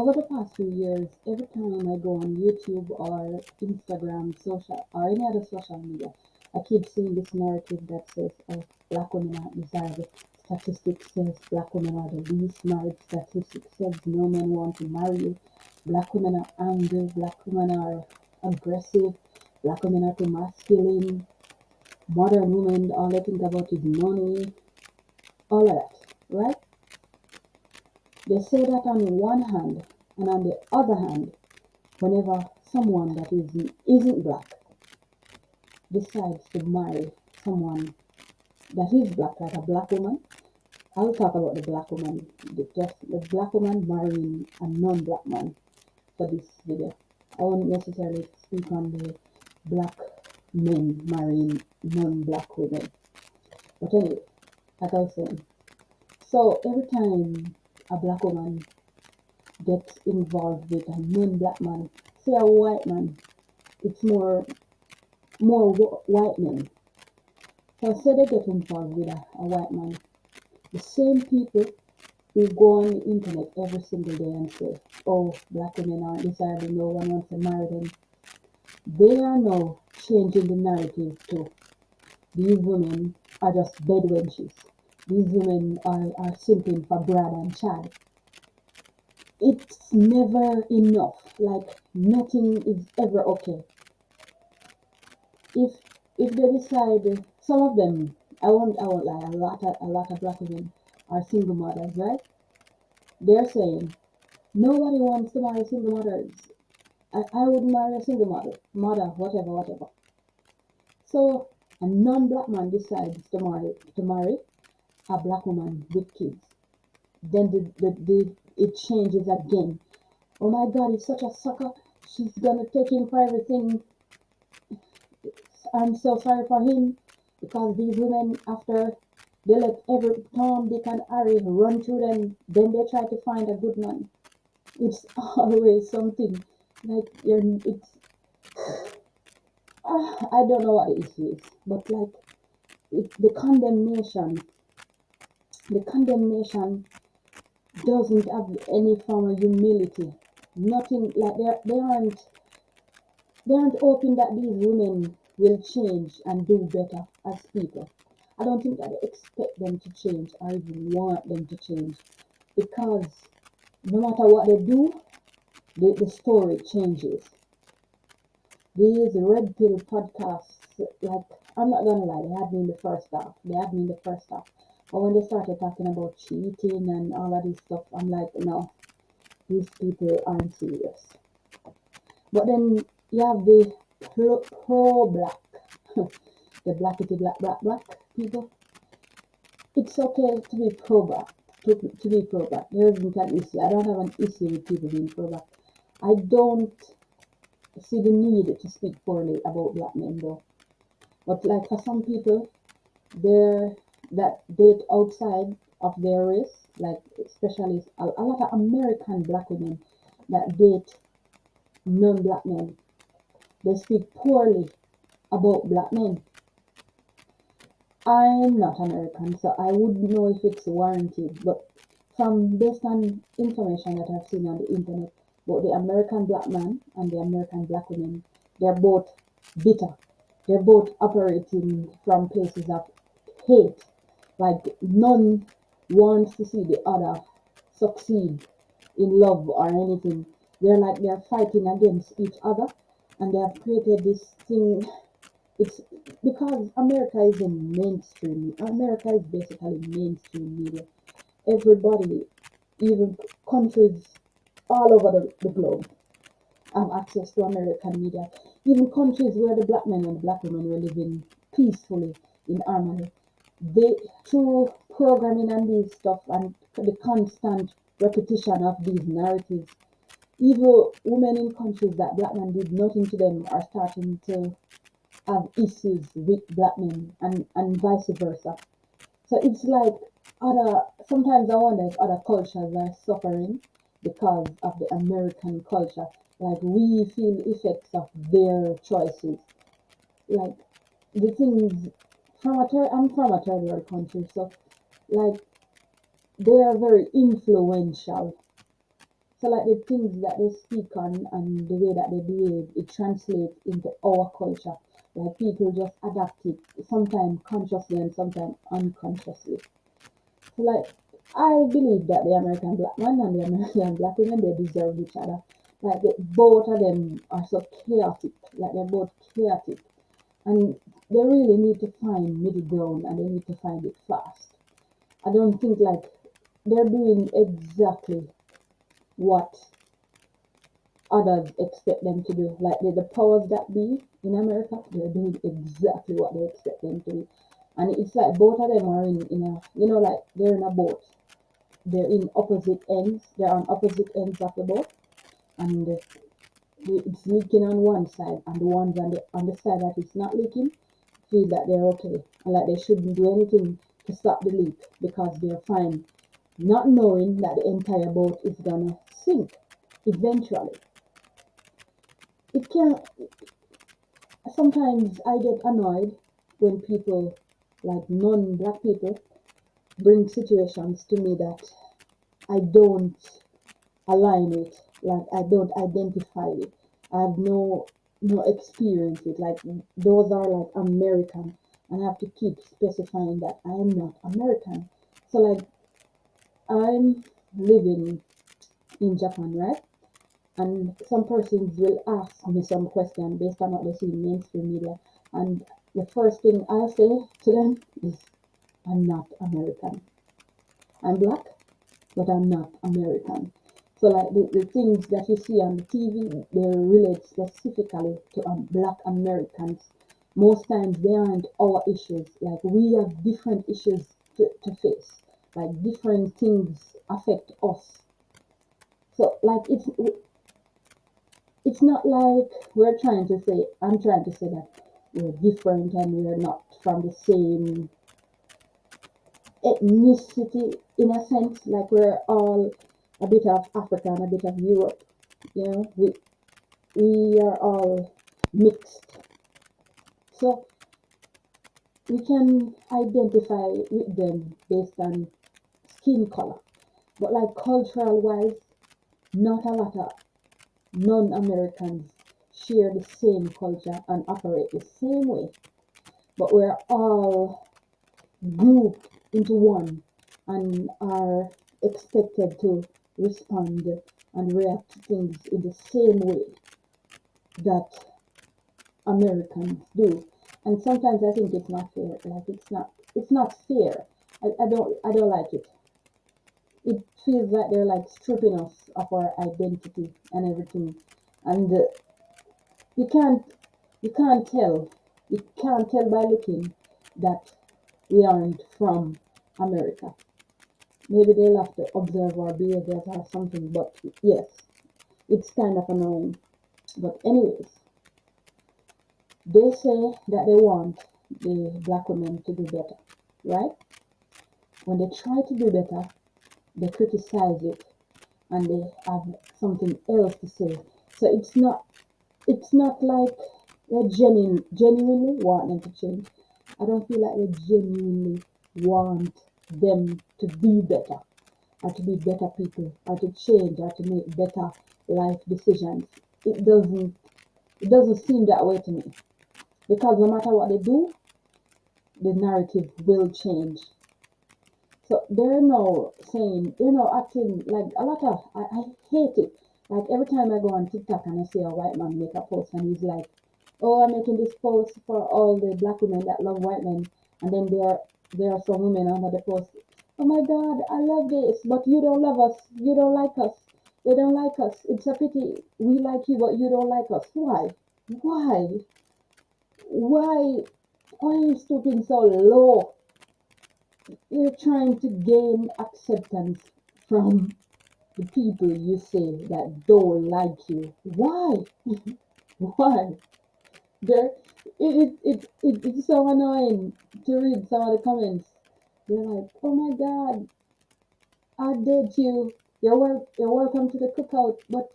Over the past few years, every time I go on YouTube or Instagram, social or any other social media, I keep seeing this narrative that says, "Oh, black women are desirable." Statistics says black women are the least married. Statistics says no men want to marry you. Black women are angry. Black women are aggressive. Black women are too masculine. Modern women, all they think about is money. All of that, right? They say that on one hand, and on the other hand, whenever someone that isn't black decides to marry someone that is black, like a black woman, I'll talk about the black woman, just the black woman marrying a non-black man for this video. I won't necessarily speak on the black men marrying non-black women. But anyway, like I was saying, so every time a black woman gets involved with a non-black man, say a white man, it's more white men. So say they get involved with a white man. The same people who go on the internet every single day and say, "Oh, black women aren't desirable, no one wants to marry them." They are now changing the narrative to these women are just bed wenches. These women are simping for Brad and Chad. It's never enough. Like nothing is ever okay. If they decide, some of them, I won't lie, a lot of black women are single mothers, right? They're saying nobody wants to marry single mothers. I would marry a single mother, whatever. So a non-black man decides to marry a black woman with kids. Then it changes again. Oh my God, he's such a sucker. She's gonna take him for everything. I'm so sorry for him, because these women, after they let every Tom, Dick, and Harry run through them, then they try to find a good man. It's always something like I don't know what the issue is, but like the condemnation doesn't have any form of humility. Nothing like they aren't hoping that these women will change and do better as people. I don't think that they expect them to change or even want them to change, because no matter what they do, the story changes. These red pill podcasts, like, I'm not gonna lie, they had me in the first half. But when they started talking about cheating and all of this stuff, I'm like, no, these people aren't serious. But then you have the pro-black, the black people. It's okay to be pro-black, to be pro-black. There isn't an issue. I don't have an issue with people being pro-black. I don't see the need to speak poorly about black men though. But like for some people, they're that date outside of their race, like especially a lot of American black women that date non-black men, they speak poorly about black men. I'm not American, so I wouldn't know if it's warranted, but from based on information that I've seen on the internet about the American black man and the American black women, they're both bitter. They're both operating from places of hate. Like none wants to see the other succeed in love or anything. They're fighting against each other, and they have created this thing. It's because America is in mainstream. America is basically mainstream media. Everybody, even countries all over the globe, have access to American media. Even countries where the black men and the black women were living peacefully in harmony. They, through programming and these stuff and the constant repetition of these narratives, even women in countries that black men did nothing to them are starting to have issues with black men, and vice versa. So it's like sometimes I wonder if other cultures are suffering because of the American culture. Like we feel effects of their choices. Like the things I'm from a third world country, so like they are very influential. So like the things that they speak on and the way that they behave, it translates into our culture. Like people just adapt it, sometimes consciously and sometimes unconsciously. So like I believe that the American black man and the American black women they deserve each other. Like both of them are so chaotic. Like they're both chaotic. And they really need to find middle ground and they need to find it fast. I don't think like they're doing exactly what others expect them to do. Like the powers that be in America, they're doing exactly what they expect them to do. And it's like both of them are in a, like they're in a boat. They're in opposite ends. They're on opposite ends of the boat. And it's leaking on one side. And the ones on the side that it's not leaking feel that they're okay. And like they shouldn't do anything to stop the leak because they're fine. Not knowing that the entire boat is gonna sink eventually. It can Sometimes I get annoyed when people, like non-black people, bring situations to me that I don't align with, like I don't identify with. I have no experience with. Like those are like American, and I have to keep specifying that I am not American. So like I'm living in Japan, right? And some persons will ask me some question based on what they see in mainstream media. And the first thing I'll say to them is, I'm not American. I'm black, but I'm not American. So like the things that you see on the TV, they relate specifically to black Americans. Most times they aren't our issues. Like we have different issues to face. Like different things affect us. So like it's not like I'm trying to say that we're different and we're not from the same ethnicity in a sense, like we're all a bit of Africa and a bit of Europe. We are all mixed. So we can identify with them based on skin color. But like cultural wise, not a lot of non-Americans share the same culture and operate the same way. But we're all grouped into one and are expected to respond and react to things in the same way that Americans do. And sometimes I think it's not fair. Like it's not fair. I don't like it. It feels like they're like stripping us of our identity and everything. And you can't you can't tell. You can't tell by looking that we aren't from America. Maybe they'll have to observe our behaviors or something, but yes, it's kind of annoying. But anyways, they say that they want the black women to do better, right? When they try to do better, they criticize it and they have something else to say. So it's not like they genuinely want them to change. I don't feel like they genuinely want them to be better or to be better people or to change or to make better life decisions. It doesn't it doesn't seem that way to me. Because no matter what they do, the narrative will change. So they're now acting like a lot of, I hate it. Like every time I go on TikTok and I see a white man make a post and he's like, oh, I'm making this post for all the black women that love white men. And then there are some women under the post, oh my God, I love this, but you don't love us. You don't like us. They don't like us. It's a pity. We like you, but you don't like us. Why? Why? Why? Why are you stooping so low? You're trying to gain acceptance from the people you say that don't like you. Why? Why? There, it's so annoying to read some of the comments. They're like, oh my God, I date you. You're welcome to the cookout, but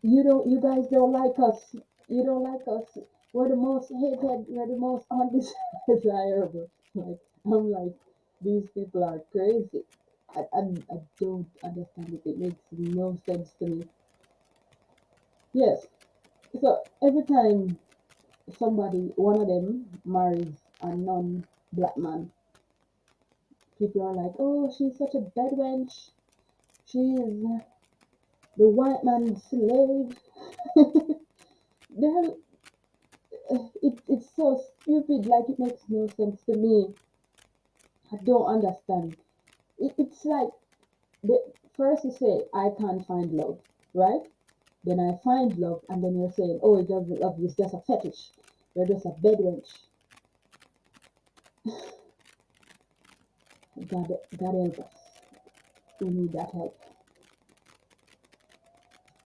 you guys don't like us. You don't like us. We're the most hated. We're the most undesirable. Like I'm like, these people are crazy. I don't understand it. It makes no sense to me. Yes. So every time one of them marries a non-black man, people are like, "Oh, she's such a bed wench. She's the white man's slave." The hell, it's so stupid. Like it makes no sense to me. I don't understand. It's like first you say I can't find love, right? Then I find love, and then you're saying, "Oh, it doesn't love you. It's just a fetish. You're just a bed wench." God help us. We need that help.